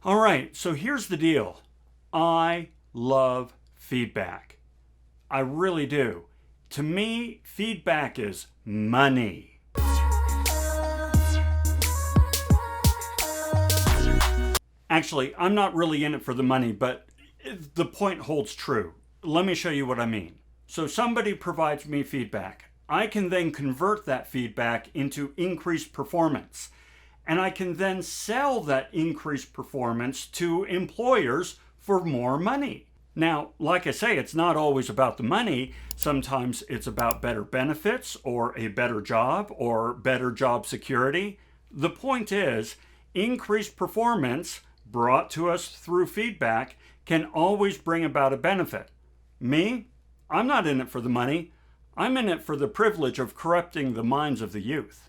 All right, so here's the deal. I love feedback. I really do. To me, feedback is money. Actually, I'm not really in it for the money, but the point holds true. Let me show you what I mean. So somebody provides me feedback. I can then convert that feedback into increased performance. And I can then sell that increased performance to employers for more money. Now, like I say, it's not always about the money. Sometimes it's about better benefits or a better job or better job security. The point is, increased performance brought to us through feedback can always bring about a benefit. Me, I'm not in it for the money. I'm in it for the privilege of corrupting the minds of the youth.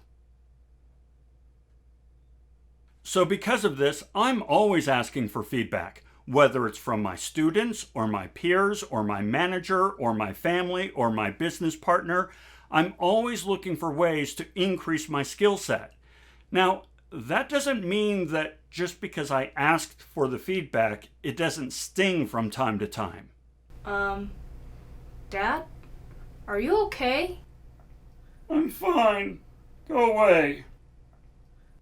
So because of this, I'm always asking for feedback, whether it's from my students or my peers or my manager or my family or my business partner. I'm always looking for ways to increase my skill set. Now, that doesn't mean that just because I asked for the feedback, it doesn't sting from time to time. Dad? Are you okay? I'm fine. Go away.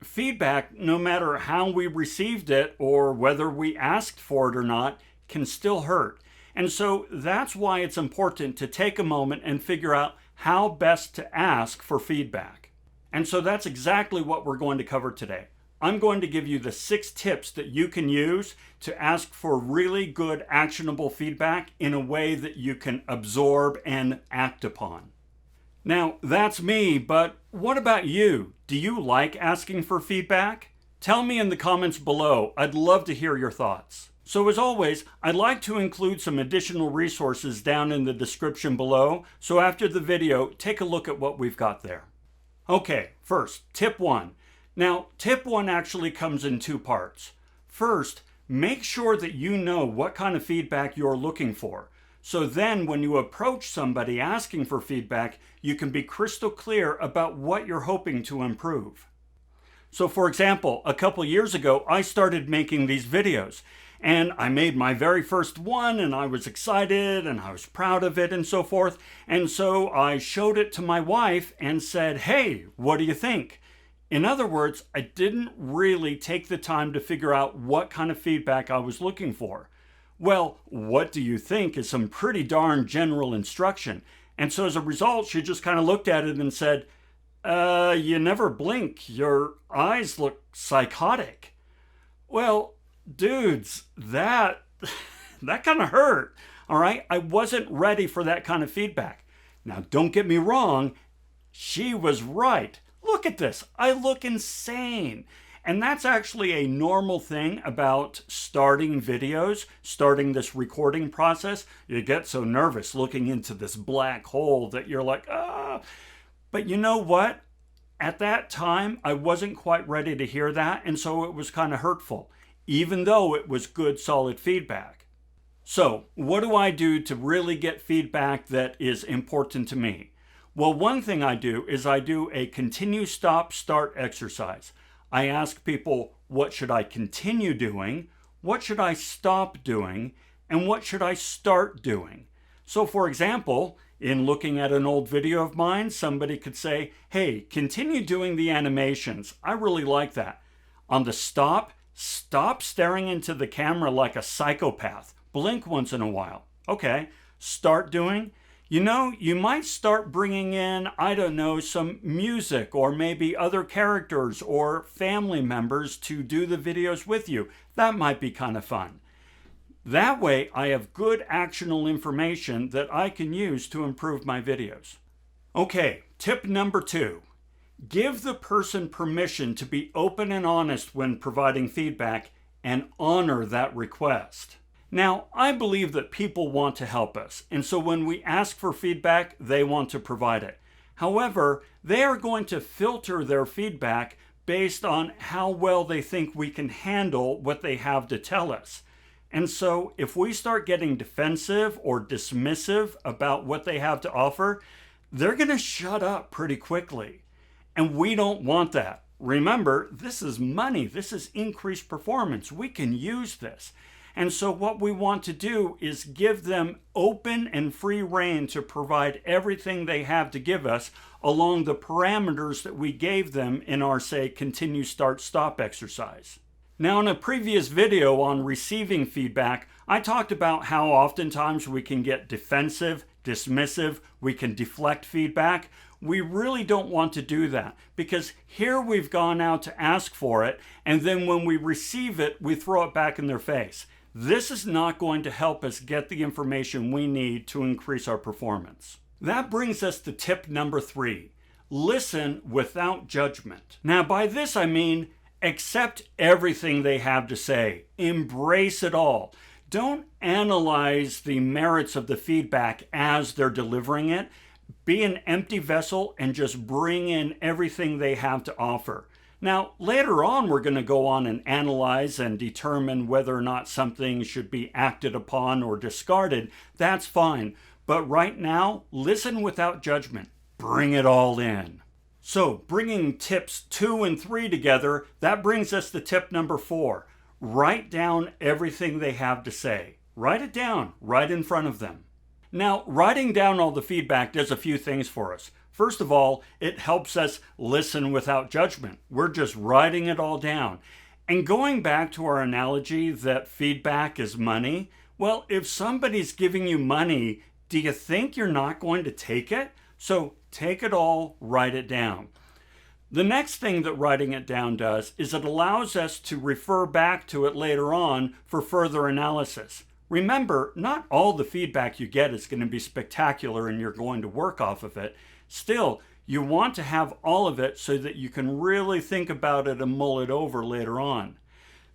Feedback, no matter how we received it or whether we asked for it or not, can still hurt. And so that's why it's important to take a moment and figure out how best to ask for feedback. And so that's exactly what we're going to cover today. I'm going to give you the 6 tips that you can use to ask for really good, actionable feedback in a way that you can absorb and act upon. Now, that's me, but what about you? Do you like asking for feedback? Tell me in the comments below. I'd love to hear your thoughts. So as always, I'd like to include some additional resources down in the description below. So after the video, take a look at what we've got there. Okay, first, tip 1. Now, tip 1 actually comes in 2 parts. First, make sure that you know what kind of feedback you're looking for. So then when you approach somebody asking for feedback, you can be crystal clear about what you're hoping to improve. So for example, a couple years ago, I started making these videos and I made my very first one and I was excited and I was proud of it and so forth. And so I showed it to my wife and said, "Hey, what do you think?" In other words, I didn't really take the time to figure out what kind of feedback I was looking for. Well, what do you think is some pretty darn general instruction. And so as a result, she just kind of looked at it and said, you never blink. Your eyes look psychotic. Well, dudes, that kind of hurt. All right. I wasn't ready for that kind of feedback. Now, don't get me wrong. She was right. Look at this. I look insane. And that's actually a normal thing about starting videos, starting this recording process. You get so nervous looking into this black hole that you're like, ah. But you know what? At that time, I wasn't quite ready to hear that. And so it was kind of hurtful, even though it was good, solid feedback. So what do I do to really get feedback that is important to me? Well, one thing I do is I do a continue, stop, start exercise. I ask people, what should I continue doing? What should I stop doing? And what should I start doing? So for example, in looking at an old video of mine, somebody could say, hey, continue doing the animations. I really like that. On the stop staring into the camera like a psychopath. Blink once in a while. Okay, start doing. You know, you might start bringing in, I don't know, some music or maybe other characters or family members to do the videos with you. That might be kind of fun. That way, I have good actionable information that I can use to improve my videos. Okay, tip number 2. Give the person permission to be open and honest when providing feedback and honor that request. Now, I believe that people want to help us, and so when we ask for feedback, they want to provide it. However, they are going to filter their feedback based on how well they think we can handle what they have to tell us. And so if we start getting defensive or dismissive about what they have to offer, they're going to shut up pretty quickly. And we don't want that. Remember, this is money. This is increased performance. We can use this. And so what we want to do is give them open and free rein to provide everything they have to give us along the parameters that we gave them in our, say, continue, start, stop exercise. Now, in a previous video on receiving feedback, I talked about how oftentimes we can get defensive, dismissive, we can deflect feedback. We really don't want to do that because here we've gone out to ask for it, and then when we receive it, we throw it back in their face. This is not going to help us get the information we need to increase our performance. That brings us to tip number 3. Listen without judgment. Now, by this I mean accept everything they have to say. Embrace it all. Don't analyze the merits of the feedback as they're delivering it. Be an empty vessel and just bring in everything they have to offer. Now, later on, we're going to go on and analyze and determine whether or not something should be acted upon or discarded. That's fine. But right now, listen without judgment. Bring it all in. So, bringing tips 2 and 3 together, that brings us to tip number 4. Write down everything they have to say. Write it down right in front of them. Now, writing down all the feedback does a few things for us. First of all, it helps us listen without judgment. We're just writing it all down. And going back to our analogy that feedback is money, well, if somebody's giving you money, do you think you're not going to take it? So take it all, write it down. The next thing that writing it down does is it allows us to refer back to it later on for further analysis. Remember, not all the feedback you get is going to be spectacular and you're going to work off of it. Still, you want to have all of it so that you can really think about it and mull it over later on.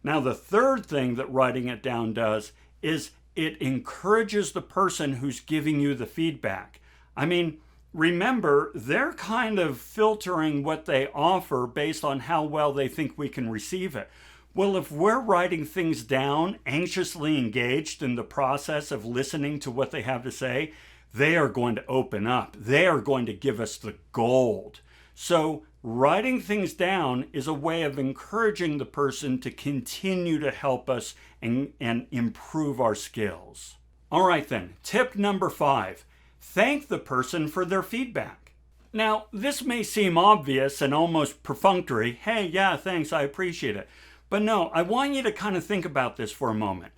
Now, the third thing that writing it down does is it encourages the person who's giving you the feedback. I mean, remember, they're kind of filtering what they offer based on how well they think we can receive it. Well, if we're writing things down, anxiously engaged in the process of listening to what they have to say, they are going to open up. They are going to give us the gold. So writing things down is a way of encouraging the person to continue to help us and improve our skills. All right then, tip number 5. Thank the person for their feedback. Now, this may seem obvious and almost perfunctory. Hey, yeah, thanks, I appreciate it. But no, I want you to kind of think about this for a moment.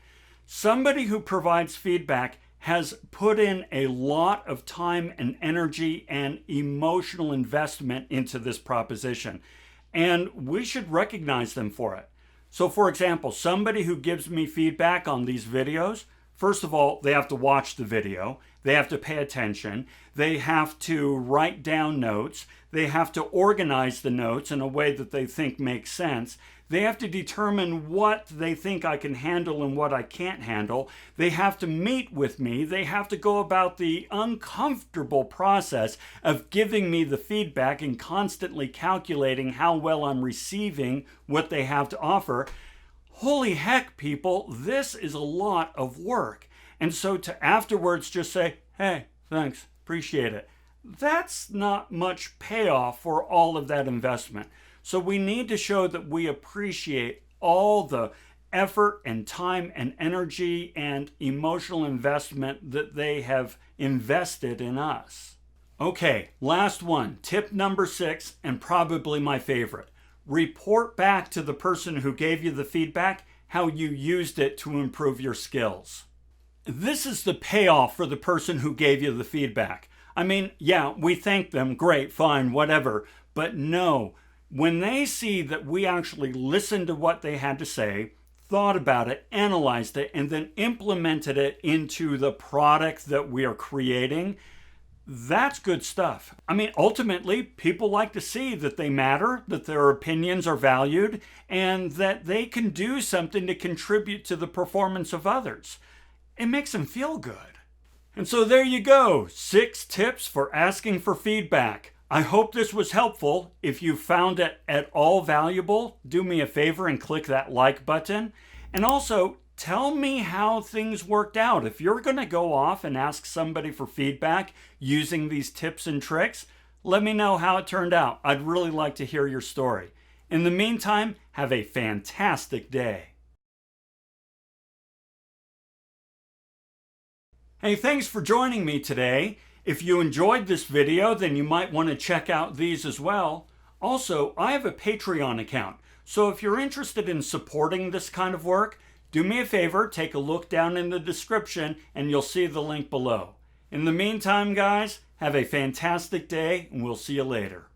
Somebody who provides feedback has put in a lot of time and energy and emotional investment into this proposition, and we should recognize them for it. So for example, somebody who gives me feedback on these videos, first of all, they have to watch the video, they have to pay attention, they have to write down notes, they have to organize the notes in a way that they think makes sense. They have to determine what they think I can handle and what I can't handle. They have to meet with me. They have to go about the uncomfortable process of giving me the feedback and constantly calculating how well I'm receiving what they have to offer. Holy heck, people, this is a lot of work. And so to afterwards just say, hey, thanks, appreciate it. That's not much payoff for all of that investment. So we need to show that we appreciate all the effort and time and energy and emotional investment that they have invested in us. Okay, last one, tip number 6, and probably my favorite. Report back to the person who gave you the feedback how you used it to improve your skills. This is the payoff for the person who gave you the feedback. I mean, yeah, we thank them, great, fine, whatever, but no. When they see that we actually listened to what they had to say, thought about it, analyzed it, and then implemented it into the product that we are creating, that's good stuff. I mean, ultimately, people like to see that they matter, that their opinions are valued, and that they can do something to contribute to the performance of others. It makes them feel good. And so there you go, 6 tips for asking for feedback. I hope this was helpful. If you found it at all valuable, do me a favor and click that like button. And also, tell me how things worked out. If you're going to go off and ask somebody for feedback using these tips and tricks, let me know how it turned out. I'd really like to hear your story. In the meantime, have a fantastic day. Hey, thanks for joining me today. If you enjoyed this video, then you might want to check out these as well. Also, I have a Patreon account, so if you're interested in supporting this kind of work, do me a favor, take a look down in the description and you'll see the link below. In the meantime, guys, have a fantastic day and we'll see you later.